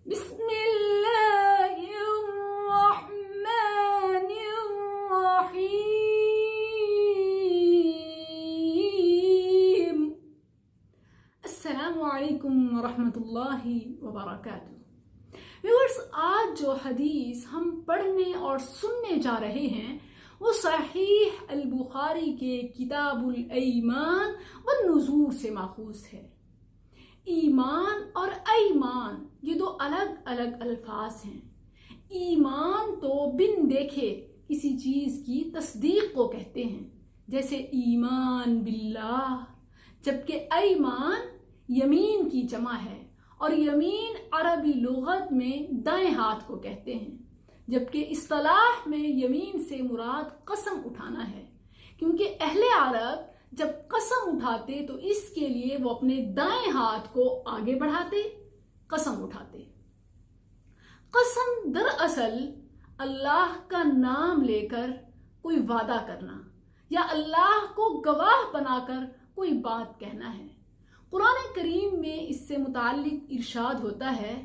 بسم اللہ الرحمن الرحیم۔ السلام علیکم ورحمۃ اللہ وبرکاتہ۔ ویورز، آج جو حدیث ہم پڑھنے اور سننے جا رہے ہیں وہ صحیح البخاری کے کتاب الایمان والنذور سے ماخوذ ہے۔ ایمان اور ایمان یہ دو الگ الگ الفاظ ہیں۔ ایمان تو بن دیکھے کسی چیز کی تصدیق کو کہتے ہیں، جیسے ایمان باللہ، جبکہ ایمان یمین کی جمع ہے اور یمین عربی لغت میں دائیں ہاتھ کو کہتے ہیں، جبکہ اصطلاح میں یمین سے مراد قسم اٹھانا ہے، کیونکہ اہل عرب جب قسم اٹھاتے تو اس کے لیے وہ اپنے دائیں ہاتھ کو آگے بڑھاتے، قسم اٹھاتے۔ قسم دراصل اللہ کا نام لے کر کوئی وعدہ کرنا یا اللہ کو گواہ بنا کر کوئی بات کہنا ہے۔ قرآن کریم میں اس سے متعلق ارشاد ہوتا ہے،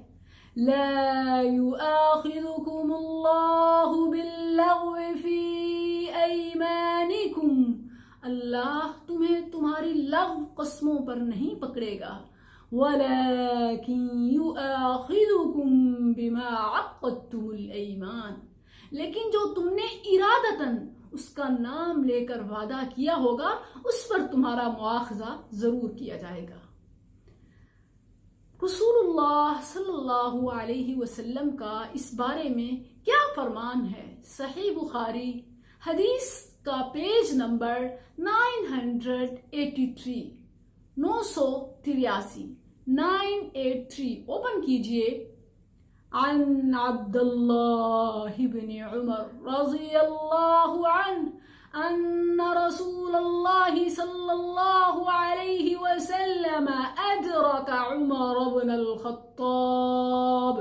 لا يؤاخذكم اللہ باللغو فی ایمانکم، اللہ تمہیں تمہاری لغو قسموں پر نہیں پکڑے گا، وَلَكِنْ يُؤَاخِذُكُمْ بِمَا عَقَّدْتُمُ الْأَيْمَانَ، لیکن جو تم نے ارادتاً اس کا نام لے کر وعدہ کیا ہوگا اس پر تمہارا مواخذہ ضرور کیا جائے گا۔ رسول اللہ صلی اللہ علیہ وسلم کا اس بارے میں کیا فرمان ہے؟ صحیح بخاری حدیث کا پیج نمبر 983 983 اوپن کیجئے۔ عن عبد اللہ بن عمر رضی اللہ عنہ ان رسول اللہ صلی اللہ علیہ وسلم ادرک عمر بن الخطاب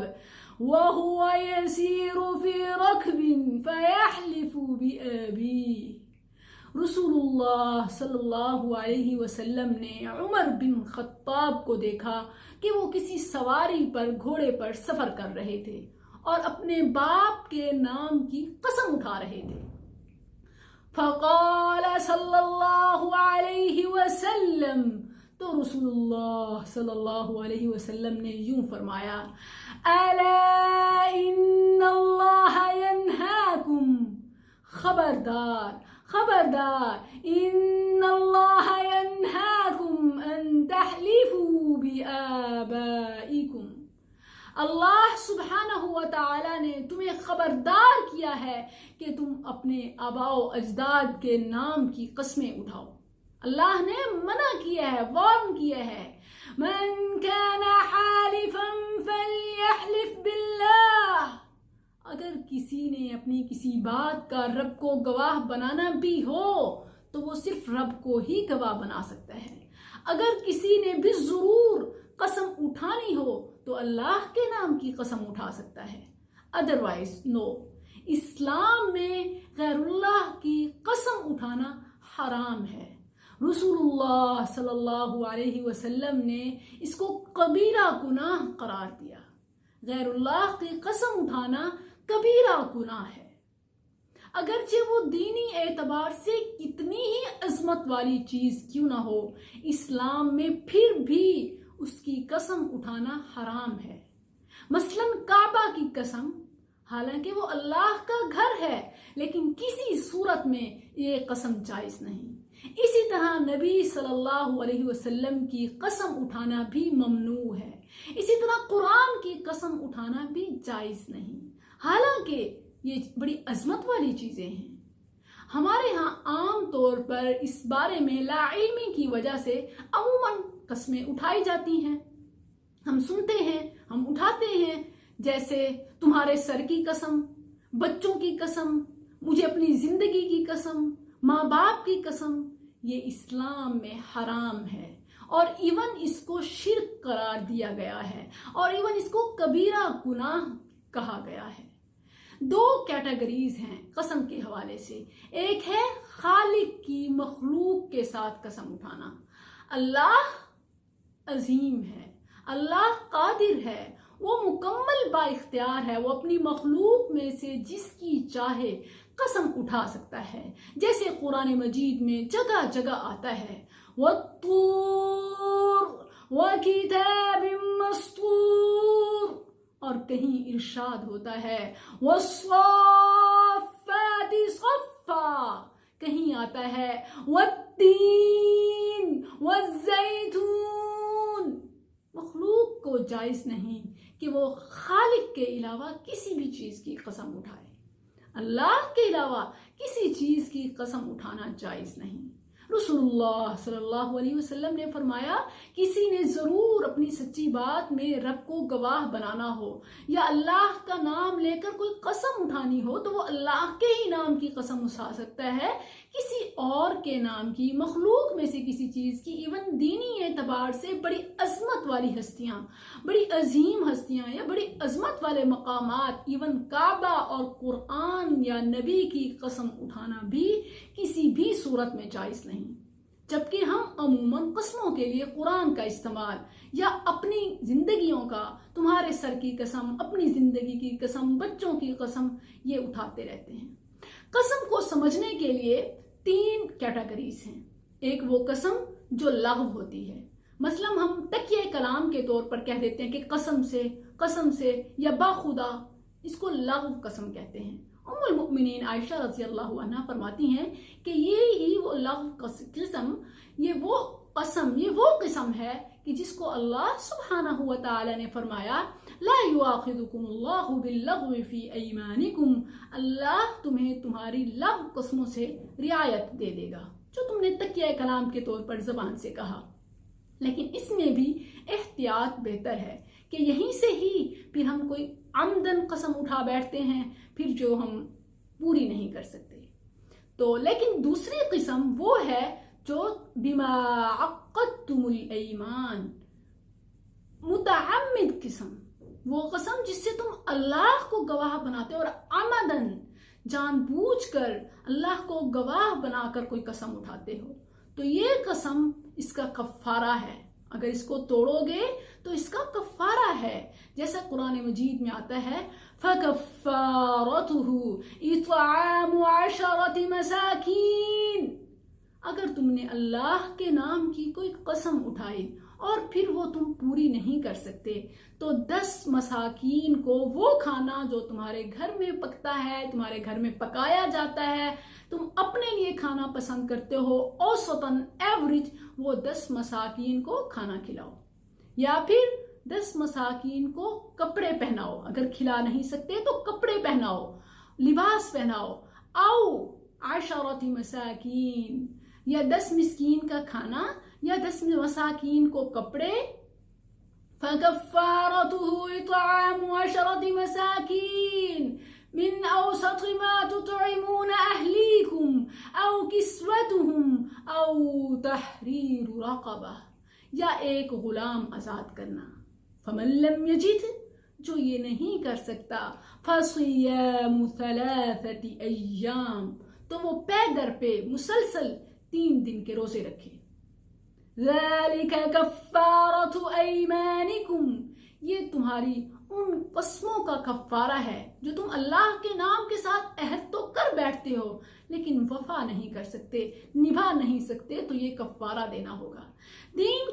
وهو يسير في ركب فيحلف بأبيه۔ رسول اللہ صلی اللہ علیہ وسلم نے عمر بن خطاب کو دیکھا کہ وہ کسی سواری پر گھوڑے پر سفر کر رہے تھے اور اپنے باپ کے نام کی قسم اٹھا رہے تھے۔ فقال صلی اللہ علیہ وسلم، تو رسول اللہ صلی اللہ علیہ وسلم نے یوں فرمایا، الا ان اللہ ینہاکم، خبردار خبردار، ان اللہ ینہاکم ان تحلفوا بآبائکم، اللہ سبحانہ و تعالی نے تمہیں خبردار کیا ہے کہ تم اپنے آباء و اجداد کے نام کی قسمیں اٹھاؤ۔ اللہ نے منع کیا ہے، وارن کیا ہے، من کان حالفا فلیحلف باللہ، اگر کسی نے اپنی کسی بات کا رب کو گواہ بنانا بھی ہو تو وہ صرف رب کو ہی گواہ بنا سکتا ہے۔ اگر کسی نے بھی ضرور قسم اٹھانی ہو تو اللہ کے نام کی قسم اٹھا سکتا ہے، ادروائز نو۔ اسلام میں غیر اللہ کی قسم اٹھانا حرام ہے۔ رسول اللہ صلی اللہ علیہ وسلم نے اس کو کبیرہ گناہ قرار دیا۔ غیر اللہ کی قسم اٹھانا کبیرہ گناہ ہے، اگرچہ وہ دینی اعتبار سے کتنی ہی عظمت والی چیز کیوں نہ ہو، اسلام میں پھر بھی اس کی قسم اٹھانا حرام ہے۔ مثلا کعبہ کی قسم، حالانکہ وہ اللہ کا گھر ہے لیکن کسی صورت میں یہ قسم جائز نہیں۔ اسی طرح نبی صلی اللہ علیہ وسلم کی قسم اٹھانا بھی ممنوع ہے۔ اسی طرح قرآن کی قسم اٹھانا بھی جائز نہیں، حالانکہ یہ بڑی عظمت والی چیزیں ہیں۔ ہمارے ہاں عام طور پر اس بارے میں لا علمی کی وجہ سے عموماً قسمیں اٹھائی جاتی ہیں، ہم سنتے ہیں، ہم اٹھاتے ہیں، جیسے تمہارے سر کی قسم، بچوں کی قسم، مجھے اپنی زندگی کی قسم، ماں باپ کی قسم۔ یہ اسلام میں حرام ہے اور ایون اس کو شرک قرار دیا گیا ہے اور ایون اس کو کبیرہ گناہ کہا گیا ہے۔ دو کیٹیگریز ہیں قسم کے حوالے سے، ایک ہے خالق کی مخلوق کے ساتھ قسم اٹھانا۔ اللہ عظیم ہے، اللہ قادر ہے، وہ مکمل با اختیار ہے، وہ اپنی مخلوق میں سے جس کی چاہے قسم اٹھا سکتا ہے، جیسے قرآن مجید میں جگہ جگہ آتا ہے وَالطُّورِ وَكِتَابٍ مَّسْطُورٍ، اور کہیں ارشاد ہوتا ہے وَالصَّافَّاتِ صَفًّا، کہیں آتا ہے وَالتِّينِ وَالزَّيْتُونِ۔ مخلوق کو جائز نہیں کہ وہ خالق کے علاوہ کسی بھی چیز کی قسم اٹھائے، اللہ کے علاوہ کسی چیز کی قسم اٹھانا جائز نہیں۔ رسول اللہ صلی اللہ علیہ وسلم نے فرمایا کسی نے ضرور اپنی سچی بات میں رب کو گواہ بنانا ہو یا اللہ کا نام لے کر کوئی قسم اٹھانی ہو تو وہ اللہ کے ہی نام کی قسم اٹھا سکتا ہے، کسی اور کے نام کی، مخلوق میں سے کسی چیز کی، ایون دینی اعتبار سے بڑی عظمت والی ہستیاں، بڑی عظیم ہستیاں یا بڑی عظمت والے مقامات، ایون کعبہ اور قرآن یا نبی کی قسم اٹھانا بھی کسی بھی صورت میں جائز نہیں، جبکہ ہم عموماً قسموں کے لیے قرآن کا استعمال یا اپنی زندگیوں کا، تمہارے سر کی قسم، اپنی زندگی کی قسم، بچوں کی قسم، یہ اٹھاتے رہتے ہیں۔ قسم کو سمجھنے کے لیے 3 کیٹیگریز ہیں۔ ایک وہ قسم جو لغو ہوتی ہے، مثلا ہم تکیہ کلام کے طور پر کہہ دیتے ہیں کہ قسم سے یا باخدا، اس کو لغو قسم کہتے ہیں۔ ام المؤمنین عائشہ رضی اللہ عنہ فرماتی ہیں کہ یہ وہ لغو قسم، یہ وہ قسم ہے کہ جس کو اللہ سبحانہ و تعالی نے فرمایا لا یؤاخذکم اللہ باللغو فی ایمانکم، اللہ تمہیں تمہاری لغو قسموں سے رعایت دے دے گا، جو تم نے تکیہ کلام کے طور پر زبان سے کہا۔ لیکن اس میں بھی احتیاط بہتر ہے کہ یہیں سے ہی پھر ہم کوئی عمدن قسم اٹھا بیٹھتے ہیں پھر جو ہم پوری نہیں کر سکتے۔ تو لیکن دوسری قسم وہ ہے جو بما عقدتم الایمان، متعمد قسم، وہ قسم جس سے تم اللہ کو گواہ بناتے ہو اور عمدن جان بوجھ کر اللہ کو گواہ بنا کر کوئی قسم اٹھاتے ہو، تو یہ قسم اس کا کفارہ ہے، اگر اس کو توڑو گے تو اس کا کفارہ ہے، جیسا قرآن مجید میں آتا ہے فَكَفَّارَتُهُ إِطْعَامُ 10 مَسَاكِينَ، اگر تم نے اللہ کے نام کی کوئی قسم اٹھائی اور پھر وہ تم پوری نہیں کر سکتے تو 10 مساکین کو وہ کھانا جو تمہارے گھر میں پکتا ہے، تمہارے گھر میں پکایا جاتا ہے، تم اپنے لیے کھانا پسند کرتے ہو، اوسطاً ایوریج وہ 10 مساکین کو کھانا کھلاؤ، یا پھر 10 مساکین کو کپڑے پہناؤ، اگر کھلا نہیں سکتے تو کپڑے پہناؤ، لباس پہناؤ، او 10 مساکین، یا 10 مسکین کا کھانا یا 10 مساکین کو کپڑے۔ فَكَفَّارَتُهُ إِطْعَامُ 10 مساکین من اوسط ما تطعمون اہلیکم او کسوتهم او تحریر رقبہ، یا ایک غلام آزاد کرنا۔ فمن لم یجد، جو یہ نہیں کر سکتا، فصیام 3 ایام، تو وہ پے در پہ مسلسل 3 دن کے روزے رکھے۔ ذالک کفارۃ ایمانکم، یہ تمہاری ان قسموں کا کفارہ ہے جو تم اللہ کے نام کے ساتھ عہد تو کر بیٹھتے ہو لیکن وفا نہیں کر سکتے، نبھا نہیں سکتے، تو یہ کفارہ دینا ہوگا۔ 3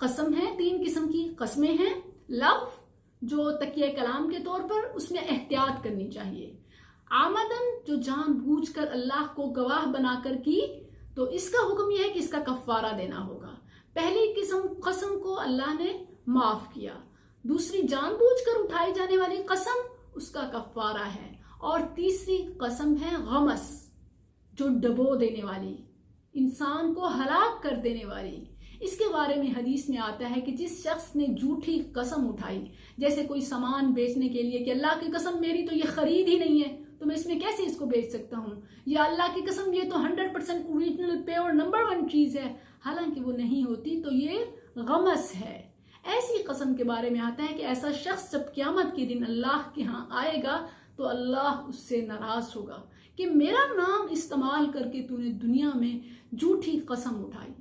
قسم ہیں، 3 قسم کی قسمیں ہیں۔ لغو جو تکیہ کلام کے طور پر، اس میں احتیاط کرنی چاہیے۔ عمدن جو جان بوجھ کر اللہ کو گواہ بنا کر کی، تو اس کا حکم یہ ہے کہ اس کا کفارہ دینا ہوگا۔ پہلی قسم کو اللہ نے معاف کیا، دوسری جان بوجھ کر اٹھائی جانے والی قسم، اس کا کفارہ ہے، اور تیسری قسم ہے غمس، جو ڈبو دینے والی، انسان کو ہلاک کر دینے والی۔ اس کے بارے میں حدیث میں آتا ہے کہ جس شخص نے جھوٹی قسم اٹھائی، جیسے کوئی سامان بیچنے کے لیے کہ اللہ کی قسم میری تو یہ خرید ہی نہیں ہے، تو میں اس میں کیسے اس کو بیچ سکتا ہوں، یا اللہ کی قسم یہ تو 100% اوریجنل پیور نمبر 1 چیز ہے، حالانکہ وہ نہیں ہوتی، تو یہ غمس ہے۔ ایسی قسم کے بارے میں آتا ہے کہ ایسا شخص جب قیامت کے دن اللہ کے ہاں آئے گا تو اللہ اس سے ناراض ہوگا کہ میرا نام استعمال کر کے تو نے دنیا میں جھوٹی قسم اٹھائی۔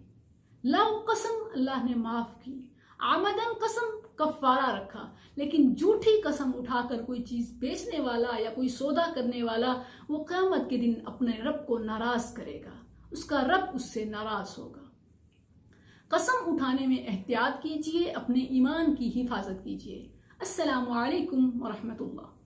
لغو قسم اللہ نے معاف کی، عمدن قسم کفارہ رکھا، لیکن جھوٹی قسم اٹھا کر کوئی چیز بیچنے والا یا کوئی سودا کرنے والا وہ قیامت کے دن اپنے رب کو ناراض کرے گا، اس کا رب اس سے ناراض ہوگا۔ قسم اٹھانے میں احتیاط کیجیے، اپنے ایمان کی حفاظت کیجیے۔ السلام علیکم ورحمۃ اللہ۔